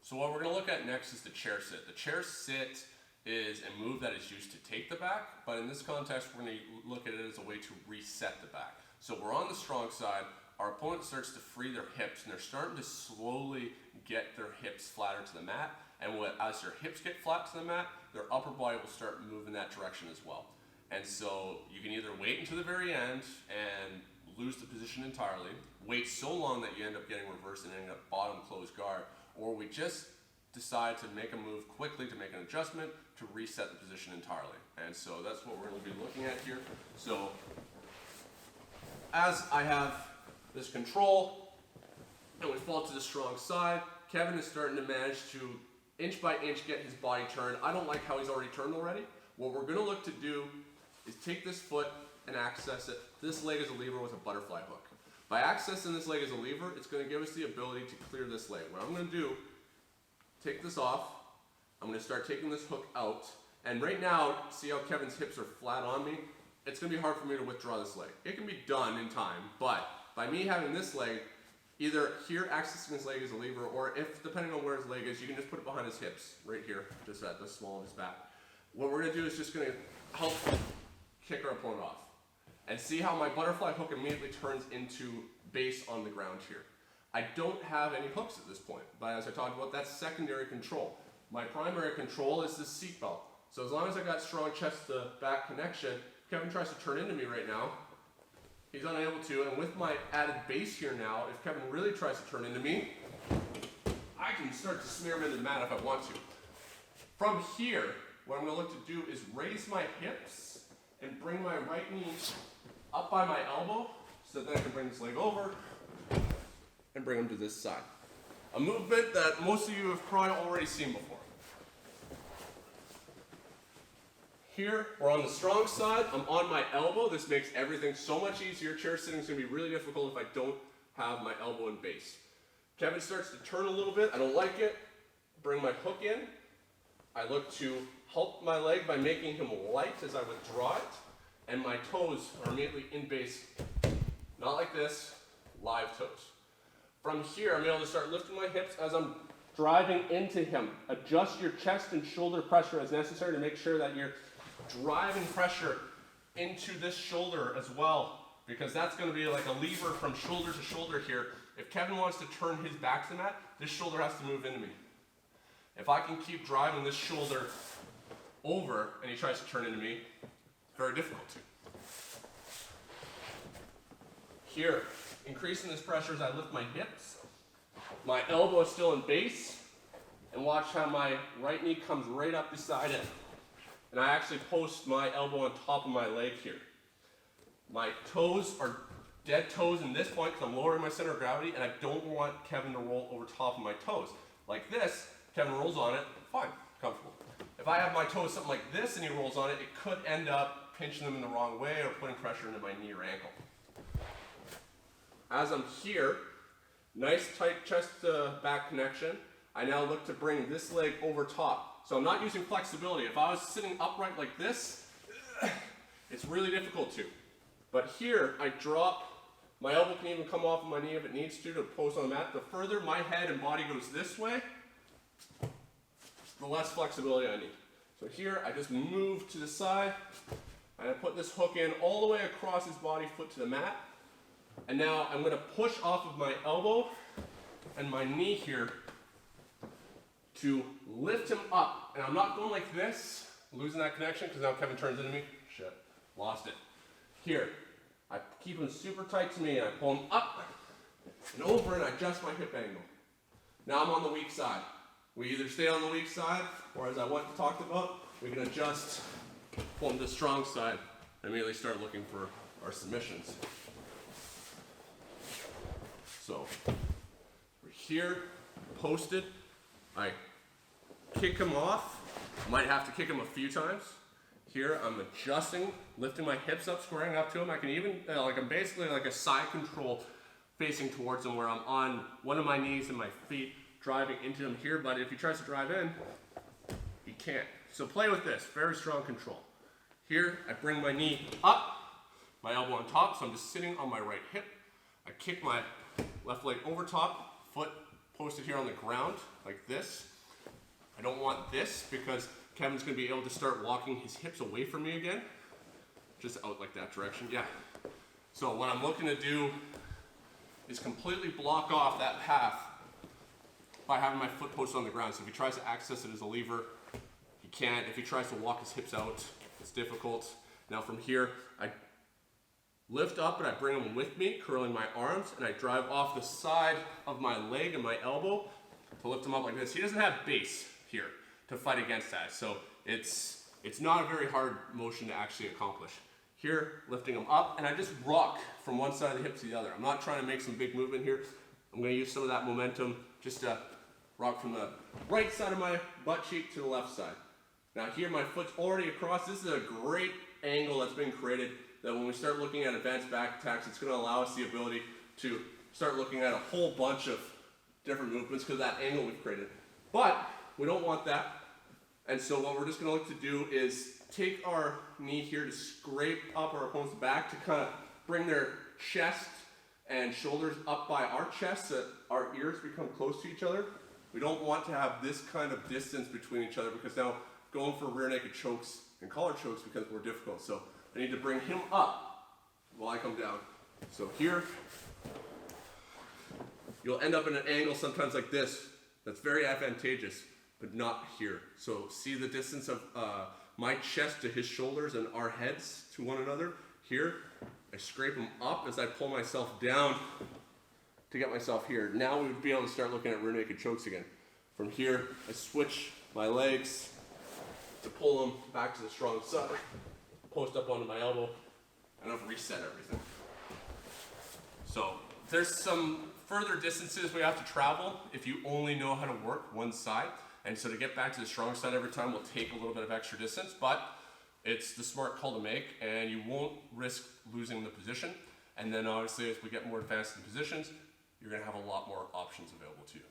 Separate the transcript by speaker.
Speaker 1: So what we're going to look at next is the chair sit. The chair sit is a move that is used to take the back, but in this context we're going to look at it as a way to reset the back. So we're on the strong side, our opponent starts to free their hips and they're starting to slowly get their hips flatter to the mat, and as their hips get flat to the mat, their upper body will start moving that direction as well. And so you can either wait until the very end and lose the position entirely, wait so long that you end up getting reversed and ending up bottom closed guard, or we just decide to make a move quickly to make an adjustment to reset the position entirely. And so that's what we're going to be looking at here. So as I have this control and we fall to the strong side, Kevin is starting to manage to inch by inch get his body turned. I don't like how he's already turned already. What we're going to look to do is take this foot and access it. This leg is a lever with a butterfly hook. By accessing this leg as a lever, it's going to give us the ability to clear this leg. What I'm going to do, take this off, I'm going to start taking this hook out, and right now, see how Kevin's hips are flat on me? It's going to be hard for me to withdraw this leg. It can be done in time, but by me having this leg, either here accessing his leg as a lever, or if, depending on where his leg is, you can just put it behind his hips, right here, just at the small of his back. What we're going to do is just going to help kick our opponent off. And see how my butterfly hook immediately turns into base on the ground here. I don't have any hooks at this point, but as I talked about, that's secondary control. My primary control is the seat belt. So as long as I got strong chest to back connection, Kevin tries to turn into me right now. He's unable to, and with my added base here now, if Kevin really tries to turn into me, I can start to smear him into the mat if I want to. From here, what I'm going to look to do is raise my hips and bring my right knee up by my elbow so that I can bring this leg over and bring him to this side. A movement that most of you have probably already seen before. Here, we're on the strong side. I'm on my elbow. This makes everything so much easier. Chair sitting is going to be really difficult if I don't have my elbow in base. Kevin starts to turn a little bit. I don't like it. Bring my hook in. I look to help my leg by making him light as I withdraw it. And my toes are immediately in base. Not like this, live toes. From here, I'm able to start lifting my hips as I'm driving into him. Adjust your chest and shoulder pressure as necessary to make sure that you're driving pressure into this shoulder as well, because that's going to be like a lever from shoulder to shoulder here. If Kevin wants to turn his back to the mat, this shoulder has to move into me. If I can keep driving this shoulder over and he tries to turn into me, very difficult to. Here, increasing this pressure as I lift my hips. My elbow is still in base, and watch how my right knee comes right up beside it. And I actually post my elbow on top of my leg here. My toes are dead toes in this point because I'm lowering my center of gravity, and I don't want Kevin to roll over top of my toes. Like this, Kevin rolls on it, fine, comfortable. If I have my toes something like this and he rolls on it, it could end up pinching them in the wrong way or putting pressure into my knee or ankle. As I'm here, nice tight chest to back connection, I now look to bring this leg over top. So I'm not using flexibility. If I was sitting upright like this, it's really difficult to. But here, I drop, my elbow can even come off of my knee if it needs to post on the mat. The further my head and body goes this way, the less flexibility I need. So here, I just move to the side, and I put this hook in all the way across his body, foot to the mat. And now I'm going to push off of my elbow and my knee here to lift him up. And I'm not going like this, losing that connection, because now Kevin turns into me. Shit, lost it. Here, I keep him super tight to me, and I pull him up and over, and I adjust my hip angle. Now I'm on the weak side. We either stay on the weak side, or as I talked about, we can adjust, pull him to the strong side, and immediately start looking for our submissions. So, we're here, posted, I kick him off, might have to kick him a few times. Here, I'm adjusting, lifting my hips up, squaring up to him. I can even, I'm basically like a side control facing towards him where I'm on one of my knees and my feet driving into him here, but if he tries to drive in, he can't. So play with this, very strong control. Here, I bring my knee up, my elbow on top, so I'm just sitting on my right hip. I kick my left leg over top, foot post it here on the ground like this. I don't want this because Kevin's gonna be able to start walking his hips away from me again. Just out like that direction, yeah. So what I'm looking to do is completely block off that path by having my foot posted on the ground. So if he tries to access it as a lever, he can't. If he tries to walk his hips out, it's difficult. Now from here, I lift up and I bring him with me, curling my arms, and I drive off the side of my leg and my elbow to lift him up like this. He doesn't have base here to fight against that, so it's not a very hard motion to actually accomplish. Here, lifting him up, and I just rock from one side of the hip to the other. I'm not trying to make some big movement here. I'm gonna use some of that momentum just to rock from the right side of my butt cheek to the left side. Now here, my foot's already across. This is a great angle that's been created that when we start looking at advanced back attacks, it's gonna allow us the ability to start looking at a whole bunch of different movements because of that angle we've created. But we don't want that. And so what we're just gonna look to do is take our knee here to scrape up our opponent's back to kind of bring their chest and shoulders up by our chest so that our ears become close to each other. We don't want to have this kind of distance between each other because now going for rear naked chokes and collar chokes becomes more difficult. So I need to bring him up while I come down. So here, you'll end up in an angle sometimes like this that's very advantageous, but not here. So see the distance of my chest to his shoulders and our heads to one another. Here, I scrape him up as I pull myself down to get myself here. Now we would be able to start looking at rear naked chokes again. From here, I switch my legs to pull them back to the strong side, post up onto my elbow, and I've reset everything. So there's some further distances we have to travel if you only know how to work one side. And so to get back to the strong side every time will take a little bit of extra distance, but it's the smart call to make and you won't risk losing the position. And then obviously as we get more advanced in positions, you're gonna have a lot more options available to you.